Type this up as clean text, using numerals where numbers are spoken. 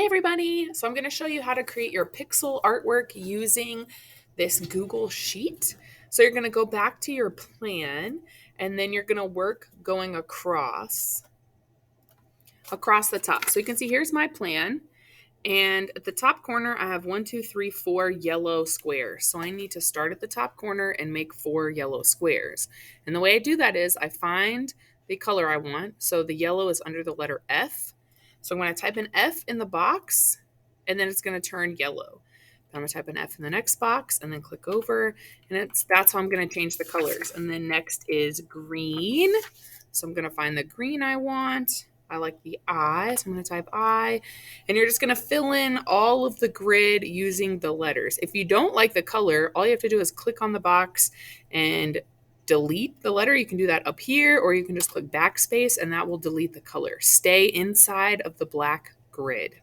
Hey everybody! So I'm going to show you how to create your pixel artwork using this Google Sheet. So you're going to go back to your plan and then you're going to work going across the top. So you can see here's my plan, and at the top corner I have 1, 2, 3, 4 yellow squares. So I need to start at the top corner and make 4 yellow squares. And the way I do that is I find the color I want. So the yellow is under the letter F. So I'm going to type an F in the box, and then it's going to turn yellow. Then I'm going to type an F in the next box, and then click over, and that's how I'm going to change the colors. And then next is green. So I'm going to find the green I want. I like the I, so I'm going to type I, and you're just going to fill in all of the grid using the letters. If you don't like the color, all you have to do is click on the box and delete the letter. You can do that up here, or you can just click backspace and that will delete the color. Stay inside of the black grid.